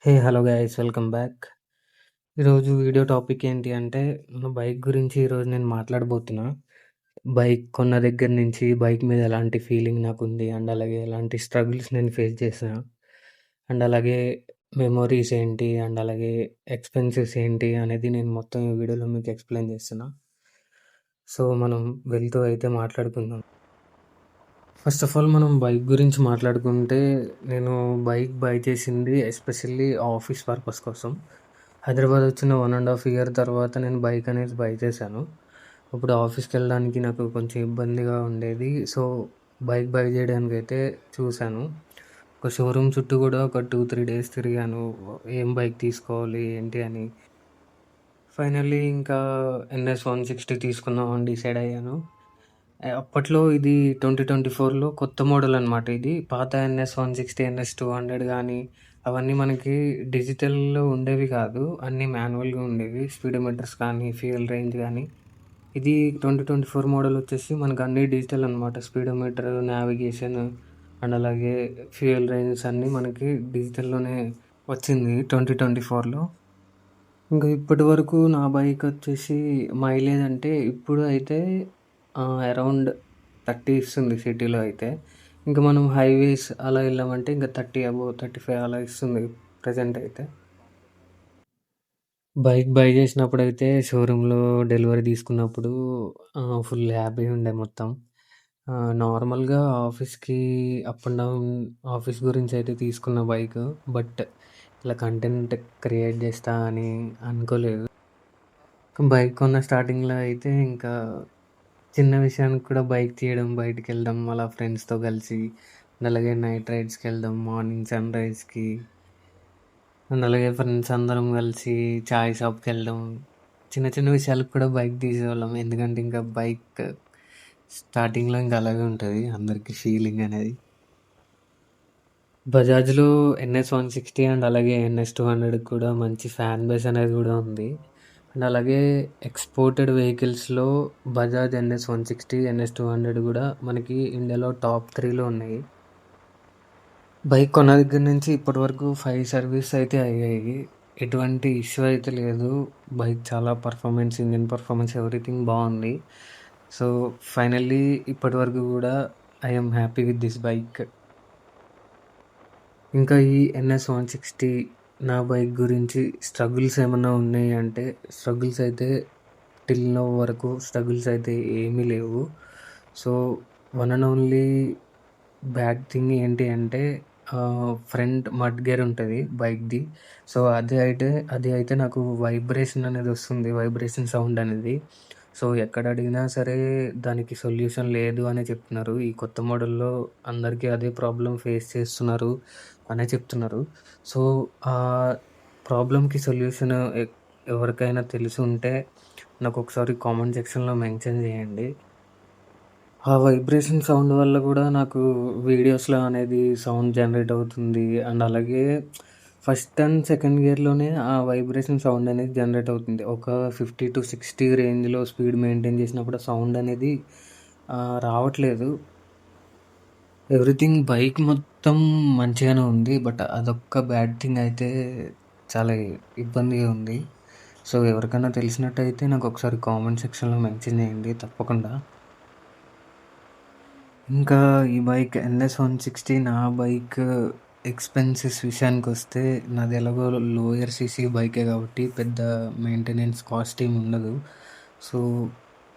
Hello guys, welcome back. ఈరోజు video topic ఏంటి అంటే, మన బైక్ గురించి ఈరోజు నేను మాట్లాడబోతున్నా. బైక్ కొన్న దగ్గర నుంచి బైక్ మీద ఎలాంటి ఫీలింగ్ నాకుంది, అండ్ అలాగే ఎలాంటి స్ట్రగుల్స్ నేను ఫేస్ చేసిన, అండ్ అలాగే మెమోరీస్ ఏంటి, అండ్ అలాగే ఎక్స్‌పెన్సెస్ ఏంటి అనేది నేను మొత్తం ఈ వీడియోలో మీకు ఎక్స్‌ప్లెయిన్ చేస్తున్నా. సో, మనం వెళ్తూ అయితే మాట్లాడుకుందాం. ఫస్ట్ ఆఫ్ ఆల్ మనం బైక్ గురించి మాట్లాడుకుంటే, నేను బైక్ బై చేసింది ఎస్పెషల్లీ ఆఫీస్ పర్పస్ కోసం. హైదరాబాద్ వచ్చిన 1½ ఇయర్ తర్వాత నేను బైక్ అనేది బై చేశాను. అప్పుడు ఆఫీస్‌కెళ్ళడానికి నాకు కొంచెం ఇబ్బందిగా ఉండేది. సో, బైక్ బై చేయడానికైతే చూశాను. ఒక షోరూమ్ చుట్టూ కూడా ఒక 2, 3 డేస్ తిరిగాను. ఏం బైక్ తీసుకోవాలి ఏంటి అని. ఫైనల్లీ ఇంకా ఎన్ఎస్ 160 తీసుకుందాం అని డిసైడ్ అయ్యాను. అప్పట్లో ఇది 2024లో కొత్త మోడల్ అనమాట ఇది. పాత ఎన్ఎస్ 160, ఎన్ఎస్ 200 గానీ, అవన్నీ మనకి డిజిటల్‌లో ఉండేవి కాదు. అన్నీ మాన్యువల్‌గా ఉండేవి. స్పీడోమీటర్స్ కానీ, ఫ్యూయల్ రేంజ్ గానీ. ఇది 2024 మోడల్ వచ్చేసి మనకు అన్నీ డిజిటల్ అనమాట. స్పీడోమీటర్, నావిగేషన్ అండ్ అలాగే ఫ్యూయల్ రేంజెస్ అన్నీ మనకి డిజిటల్‌లోనే వచ్చింది 2024లో. ఇంకా ఇప్పటి వరకు నా బైక్ వచ్చేసి మైలేజ్ అంటే ఇప్పుడు అయితే అరౌండ్ 30 ఇస్తుంది సిటీలో అయితే. ఇంక మనం హైవేస్ అలా వెళ్ళామంటే ఇంక 30 అబోవ్ 35 అలా ఇస్తుంది ప్రెజెంట్ అయితే. బైక్ బై చేసినప్పుడైతే షోరూమ్‌లో డెలివరీ తీసుకున్నప్పుడు ఫుల్ హ్యాపీ ఉండే మొత్తం. నార్మల్‌గా ఆఫీస్‌కి అప్ అండ్ డౌన్ ఆఫీస్ గురించయితే తీసుకున్న బైకు. బట్ ఇలా కంటెంట్ క్రియేట్ చేస్తా అని అనుకోలేదు. బైక్ కొన్న స్టార్టింగ్‌లో అయితే ఇంకా చిన్న విషయానికి కూడా బైక్ తీయడం, బయటికెళ్ళడం అలా ఫ్రెండ్స్‌తో కలిసి, అండ్ అలాగే నైట్ రైడ్స్‌కెళ్ళడం, మార్నింగ్ సన్‌రైజ్‌కి, అండ్ అలాగే ఫ్రెండ్స్ అందరం కలిసి చాయ్ షాప్‌కెళ్ళడం. చిన్న చిన్న విషయాలకు కూడా బైక్ తీసేవాళ్ళం. ఎందుకంటే ఇంకా బైక్ స్టార్టింగ్‌లో ఇంకా అలాగే ఉంటది అందరికి ఫీలింగ్ అనేది. బజాజ్‌లో ఎన్ఎస్ 160 అండ్ అలాగే ఎన్ఎస్ 200కి కూడా మంచి ఫ్యాన్ బేస్ అనేది కూడా ఉంది. అండ్ అలాగే ఎక్స్‌పోర్టెడ్ వెహికల్స్‌లో బజాజ్ ఎన్ఎస్ 160, ఎన్ఎస్ 200 కూడా మనకి ఇండియాలో టాప్ 3లో ఉన్నాయి. బైక్ కొన్న దగ్గర నుంచి ఇప్పటి వరకు 5 సర్వీస్ అయితే అయ్యాయి. ఎటువంటి ఇష్యూ అయితే లేదు. బైక్ చాలా పర్ఫార్మెన్స్, ఇంజిన్ పర్ఫార్మెన్స్ ఎవ్రీథింగ్ బావుంది. సో, ఫైనల్లీ ఇప్పటి వరకు కూడా I am happy with this bike. ఇంకా ఈ ఎన్ఎస్ 160 నా బైక్ గురించి స్ట్రగుల్స్ ఏమన్నా ఉన్నాయి అంటే, స్ట్రగుల్స్ అయితే టిల్ నౌ వరకు స్ట్రగుల్స్ అయితే ఏమీ లేవు. So, one and only bad thing ఏంటి అంటే ఫ్రంట్ మడ్ గేర్ ఉంటది బైక్‌ది. సో, అది అయితే నాకు వైబ్రేషన్ అనేది వస్తుంది. వైబ్రేషన్ సౌండ్ అనేది. సో, ఎక్కడ అడిగినా సరే దానికి సొల్యూషన్ లేదు అనే చెప్తున్నారు. ఈ కొత్త మోడల్‌లో అందరికీ అదే ప్రాబ్లమ్ ఫేస్ చేస్తున్నారు అనే చెప్తున్నారు. సో, ఆ ప్రాబ్లమ్‌కి సొల్యూషన్ ఎవరికైనా తెలిసుంటే నాకొకసారి కామెంట్ సెక్షన్‌లో మెన్షన్ చేయండి. ఆ వైబ్రేషన్ సౌండ్ వల్ల గూడా నాకు వీడియోస్‌లో అనేది సౌండ్ జనరేట్ అవుతుంది. అండ్ అలాగే ఫస్ట్ అండ్ సెకండ్ గేర్‌లోనే ఆ వైబ్రేషన్ సౌండ్ అనేది జనరేట్ అవుతుంది. ఒక 50-60 రేంజ్‌లో స్పీడ్ మెయింటైన్ చేసినప్పుడు ఆ సౌండ్ అనేది రావట్లేదు. ఎవ్రీథింగ్ బైక్ మొత్తం మంచిగానే ఉంది. బట్ అదొక్క బ్యాడ్ థింగ్ అయితే చాలా ఇబ్బందిగా ఉంది. సో, ఎవరికైనా తెలిసినట్టయితే నాకొకసారి కామెంట్ సెక్షన్‌లో మెన్షన్ చేయండి తప్పకుండా. ఇంకా ఈ బైక్ ఎన్ఎస్ 160 నా బైక్ ఎక్స్‌పెన్సెస్ విషయానికొస్తే నాది ఎలాగో లోయర్ సీసీ బైకే కాబట్టి పెద్ద మెయింటెనెన్స్ కాస్ట్ ఏమి ఉండదు. సో,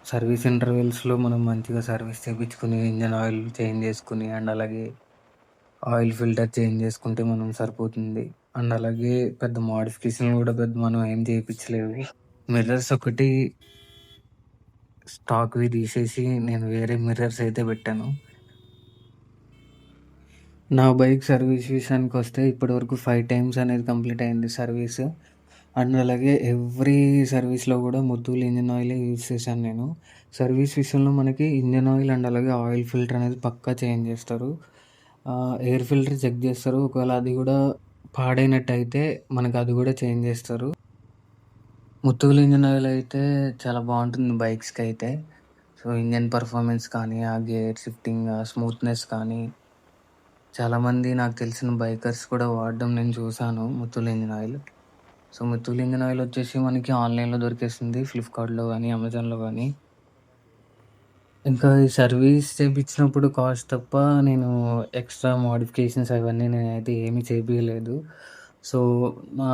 సర్వీస్ ఇంటర్వెల్స్‌లో మనం మంచిగా సర్వీస్ చేపించుకొని, ఇంజిన్ ఆయిల్ చేంజ్ చేసుకొని, అండ్ అలాగే ఆయిల్ ఫిల్టర్ చేంజ్ చేసుకుంటే మనం సరిపోతుంది. అండ్ అలాగే పెద్ద మోడిఫికేషన్‌లు కూడా పెద్ద మనం ఏం చేపించలేము. మిర్రర్స్ ఒకటి స్టాక్‌వి తీసేసి నేను వేరే మిర్రర్స్ అయితే పెట్టాను. నా బైక్ సర్వీస్ విషయానికొస్తే ఇప్పటివరకు 5 టైమ్స్ అనేది కంప్లీట్ అయింది సర్వీస్. అండ్ అలాగే ఎవ్రీ సర్వీస్‌లో గూడా ముత్తూల్ ఇంజిన్ ఆయిలే యూజ్ చేశాను నేను. సర్వీస్ విషయంలో మనకి ఇంజిన్ ఆయిల్ అండ్ అలాగే ఆయిల్ ఫిల్టర్ అనేది పక్కా చేంజ్ చేస్తారు. ఎయిర్ ఫిల్టర్ చెక్ చేస్తారు. ఒకవేళ అది గూడా పాడైనట్టయితే మనకు అది గూడా చేంజ్ చేస్తారు. ముత్తూల్ ఇంజిన్ ఆయిల్ అయితే చాలా బావుంటుంది బైక్స్‌కైతే. సో, ఇంజిన్ పర్ఫార్మెన్స్ కానీ, ఆ గేర్ షిఫ్టింగ్, స్మూత్‌నెస్ కానీ చాలామంది నాకు తెలిసిన బైకర్స్ కూడా వాడడం నేను చూసాను Motul engine oil. So, Motul engine oil వచ్చేసి మనకి ఆన్‌లైన్‌లో దొరికేస్తుంది. ఫ్లిప్‌కార్ట్‌లో గానీ, అమెజాన్‌లో గానీ. ఇంకా ఈ సర్వీస్ చేపిచ్చినప్పుడు కాస్ట్ తప్ప నేను ఎక్స్‌ట్రా మోడిఫికేషన్స్ అవన్నీ నేనైతే ఏమి చేపియలేదు. సో, మా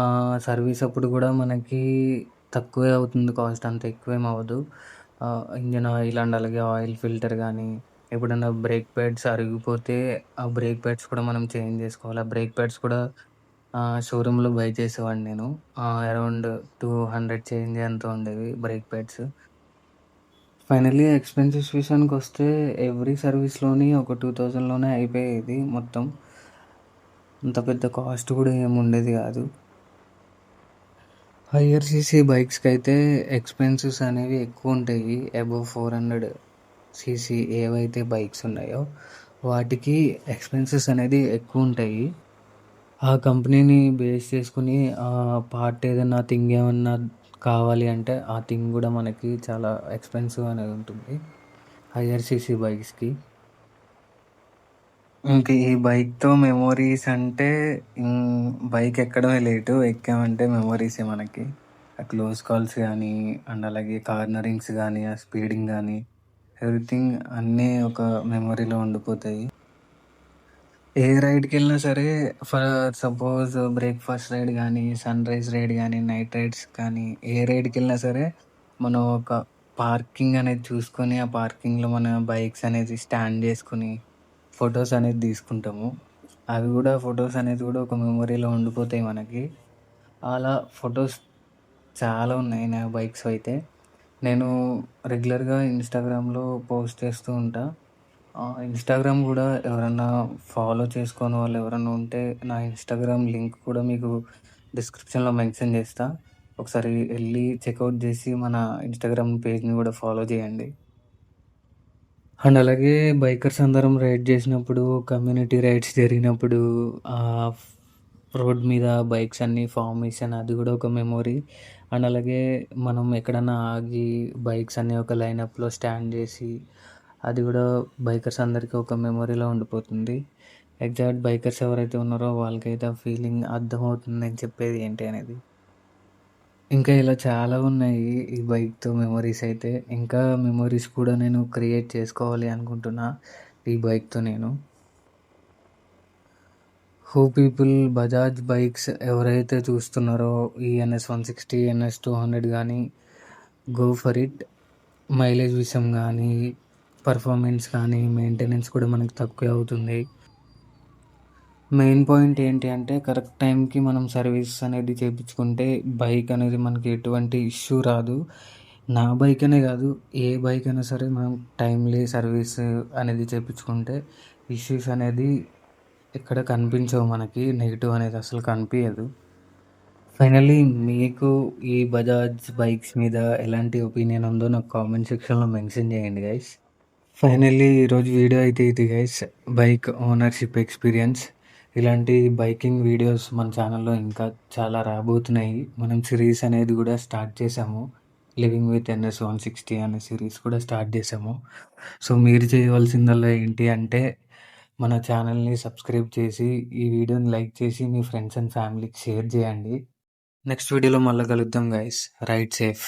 సర్వీస్ అప్పుడు గూడా మనకి తక్కువే అవుతుంది కాస్ట్, అంత ఎక్కువేమి అవ్వదు. ఇంజిన్ ఆయిల్ అండ్ అలాగే ఆయిల్ ఫిల్టర్ గానీ, ఎప్పుడన్నా బ్రేక్ ప్యాడ్స్ అరిగిపోతే ఆ బ్రేక్ ప్యాడ్స్ కూడా మనం చేంజ్ జేసుకోవాలి. ఆ బ్రేక్ ప్యాడ్స్ కూడా షోరూమ్‌లో బై చేసేవాడిని నేను. అరౌండ్ 200 చేంజ్ ఎంతో ఉండేవి బ్రేక్ ప్యాడ్స్. ఫైనల్లీ ఎక్స్‌పెన్సెస్ విషయానికొస్తే ఎవ్రీ సర్వీస్‌లోని ఒక 2000 లోనే అయిపోయేది మొత్తం. అంత పెద్ద కాస్ట్ గూడా ఏముండేది గాదు. హయ్యర్ సీసీ బైక్స్‌కైతే ఎక్స్‌పెన్సెస్ అనేవి ఎక్కువుంటాయి. అబోవ్ 400 సీసీ ఏవైతే బైక్స్ ఉన్నాయో వాటికి ఎక్స్‌పెన్సెస్ అనేది ఎక్కువుంటాయి. ఆ కంపెనీని బేస్ చేసుకొని పార్ట్ ఏదన్నా థింగ్ ఏమన్నా కావాలి అంటే ఆ థింగ్ గూడా మనకి చాలా ఎక్స్‌పెన్సివ్ అనేది ఉంటుంది హయ్యర్ సీసీ బైక్స్‌కి. ఇంక ఈ బైక్‌తో మెమోరీస్ అంటే బైక్ ఎక్కడమే లేటు. ఎక్కామంటే మెమోరీసే మనకి. ఆ క్లోజ్ కాల్స్ గానీ, అండ్ అలాగే కార్నరింగ్స్ గానీ, ఆ స్పీడింగ్ గానీ, ఎవ్రీథింగ్ అన్నీ ఒక మెమొరీలో ఉండిపోతాయి. ఏ రైడ్‌కెళ్ళినా సరే, ఫర్ సపోజ్ బ్రేక్‌ఫాస్ట్ రైడ్ గానీ, సన్‌రైజ్ రైడ్ గానీ, నైట్ రైడ్స్ కానీ, ఏ రైడ్‌కెళ్ళినా సరే, మనం ఒక పార్కింగ్ అనేది చూసుకొని, ఆ పార్కింగ్‌లో మన బైక్స్ అనేది స్టాండ్ జేసుకొని, ఫోటోస్ అనేది తీసుకుంటాము. అవి గూడా ఫోటోస్ అనేది గూడా ఒక మెమొరీలో ఉండిపోతాయి మనకి. అలా ఫోటోస్ చాలా ఉన్నాయి నా బైక్స్‌వయితే. నేను రెగ్యులర్‌గా ఇన్‌స్టాగ్రామ్‌లో పోస్ట్ చేస్తూ ఉంటా. ఇన్‌స్టాగ్రామ్ గూడా ఎవరన్నా ఫాలో చేసుకోని వాళ్ళు ఎవరన్నా ఉంటే, నా ఇన్‌స్టాగ్రామ్ లింక్ కూడా మీకు డిస్క్రిప్షన్‌లో మెన్షన్ చేస్తా. ఒకసారి ఎళ్లి చెకౌట్ జేసి మన ఇన్‌స్టాగ్రామ్ పేజ్‌ని గూడా ఫాలో చేయండి. అండ్ అలాగే బైకర్స్ అందరం రైడ్ చేసినప్పుడు, కమ్యూనిటీ రైడ్స్ జరిగినప్పుడు ఆహ్, రోడ్ మీద బైక్స్ అన్నీ ఫార్మేషన్ అది గూడా ఒక మెమొరీ. అండ్ అలాగే మనం ఎక్కడన్నా ఆగి బైక్స్ అన్నీ ఒక లైనప్‌లో స్టాండ్ జేసి, అది గూడా బైకర్స్ అందరికీ ఒక మెమొరీలా ఉండిపోతుంది. ఎగ్జాక్ట్ బైకర్స్ ఎవరైతే ఉన్నారో వాళ్ళకైతే ఆ ఫీలింగ్ అర్థమవుతుంది నేను చెప్పేది ఏంటి అనేది. ఇంకా ఇలా చాలా ఉన్నాయి ఈ బైక్‌తో మెమోరీస్ అయితే. ఇంకా మెమోరీస్ కూడా నేను క్రియేట్ చేసుకోవాలి అనుకుంటున్నా ఈ బైక్‌తో నేను. హూ పీపుల్ బజాజ్ బైక్స్ ఎవరైతే చూస్తున్నారో ఈ ఎన్ఎస్ 160, ఎన్ఎస్ 200 గానీ గో ఫర్ ఇట్. మైలేజ్ విషయం గానీ, పర్ఫార్మెన్స్ కానీ, మెయింటెనెన్స్ కూడా మనకు తక్కువే అవుతుంది. మెయిన్ పాయింట్ ఏంటి అంటే కరెక్ట్ టైంకి మనం సర్వీస్ అనేది చేపించుకుంటే బైక్ అనేది మనకి ఎటువంటి ఇష్యూ రాదు. నా బైక్ అనే గాదు, ఏ బైక్ అయినా సరే మనం టైమ్‌లీ సర్వీస్ అనేది చేపించుకుంటే ఇష్యూస్ అనేది ఎక్కడ కనిపించవు మనకి. నెగెటివ్ అనేది అసలు కనిపియదు. ఫైనల్లీ మీకు ఈ బజాజ్ బైక్స్ మీద ఎలాంటి ఒపీనియన్ ఉందో నాకు కామెంట్ సెక్షన్‌లో మెన్షన్ చేయండి గైస్. ఫైనల్లీ ఈరోజు వీడియో అయితే ఇది గైస్. Bike ownership experience. ఇలాంటి బైకింగ్ వీడియోస్ మన ఛానల్‌లో ఇంకా చాలా రాబోతున్నాయి. మనం సిరీస్ అనేది గూడా స్టార్ట్ చేశాము. 'లివింగ్ విత్ ఎన్ఎస్ 160' అనే సిరీస్ కూడా స్టార్ట్ చేశాము. సో, మీరు చేయవలసిందల్లా ఏంటి అంటే, మన ఛానల్‌ని సబ్స్క్రైబ్ చేసి, ఈ వీడియోని లైక్ చేసి, మీ ఫ్రెండ్స్ అండ్ ఫ్యామిలీకి షేర్ చేయండి. నెక్స్ట్ వీడియోలో మళ్ళా కలుద్దాం గైస్. Ride safe.